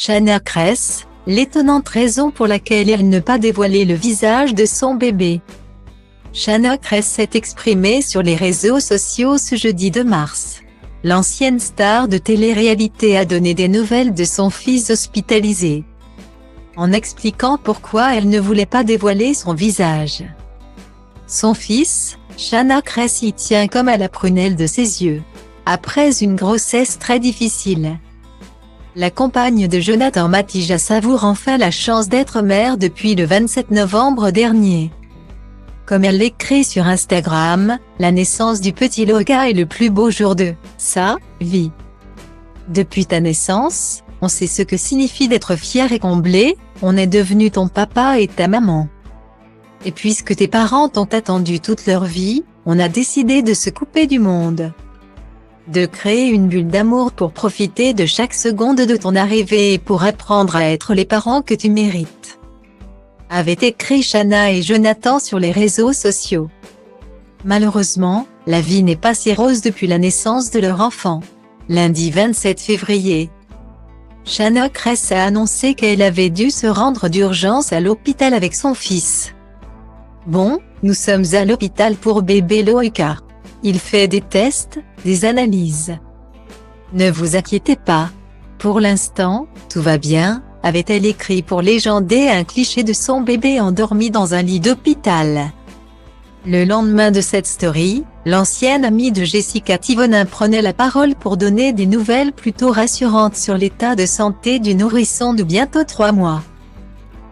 Shanna Kress, l'étonnante raison pour laquelle elle ne pas dévoiler le visage de son bébé. Shanna Kress s'est exprimée sur les réseaux sociaux ce jeudi 2 mars. L'ancienne star de télé-réalité a donné des nouvelles de son fils hospitalisé, en expliquant pourquoi elle ne voulait pas dévoiler son visage. Son fils, Shanna Kress, y tient comme à la prunelle de ses yeux, après une grossesse très difficile. La compagne de Jonathan Matija savoure enfin la chance d'être mère depuis le 27 novembre dernier. Comme elle l'écrit sur Instagram, la naissance du petit Loïka est le plus beau jour de sa vie. Depuis ta naissance, on sait ce que signifie d'être fier et comblé, on est devenu ton papa et ta maman. Et puisque tes parents t'ont attendu toute leur vie, on a décidé de se couper du monde, de créer une bulle d'amour pour profiter de chaque seconde de ton arrivée et pour apprendre à être les parents que tu mérites, avait écrit Shanna et Jonathan sur les réseaux sociaux. Malheureusement, la vie n'est pas si rose depuis la naissance de leur enfant. Lundi 27 février, Shanna Kress a annoncé qu'elle avait dû se rendre d'urgence à l'hôpital avec son fils. Bon, nous sommes à l'hôpital pour bébé Loïka. Il fait des tests, des analyses. Ne vous inquiétez pas. Pour l'instant, tout va bien, avait-elle écrit pour légender un cliché de son bébé endormi dans un lit d'hôpital. Le lendemain de cette story, l'ancienne amie de Jessica Tivonin prenait la parole pour donner des nouvelles plutôt rassurantes sur l'état de santé du nourrisson de bientôt 3 mois.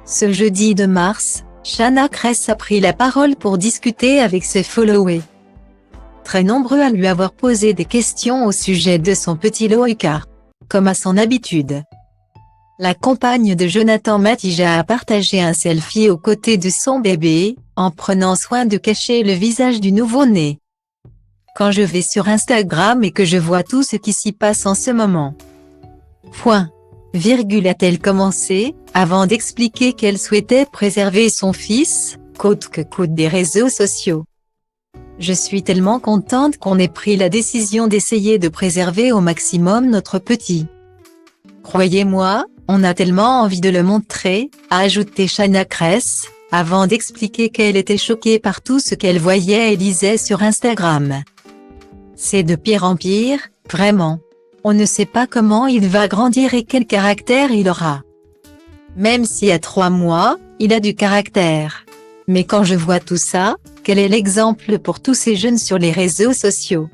Ce jeudi 2 mars, Shanna Kress a pris la parole pour discuter avec ses followers, très nombreux à lui avoir posé des questions au sujet de son petit Loïka. Comme à son habitude, la compagne de Jonathan Matija a partagé un selfie aux côtés de son bébé, en prenant soin de cacher le visage du nouveau-né. Quand je vais sur Instagram et que je vois tout ce qui s'y passe en ce moment. A-t-elle commencé, avant d'expliquer qu'elle souhaitait préserver son fils, coûte que coûte des réseaux sociaux. Je suis tellement contente qu'on ait pris la décision d'essayer de préserver au maximum notre petit. Croyez-moi, on a tellement envie de le montrer, a ajouté Shanna Kress, avant d'expliquer qu'elle était choquée par tout ce qu'elle voyait et lisait sur Instagram. C'est de pire en pire, vraiment. On ne sait pas comment il va grandir et quel caractère il aura. Même si à 3 mois, il a du caractère. Mais quand je vois tout ça, quel est l'exemple pour tous ces jeunes sur les réseaux sociaux?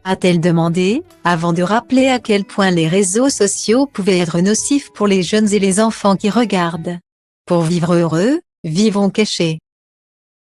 A-t-elle demandé, avant de rappeler à quel point les réseaux sociaux pouvaient être nocifs pour les jeunes et les enfants qui regardent. Pour vivre heureux, vivons cachés.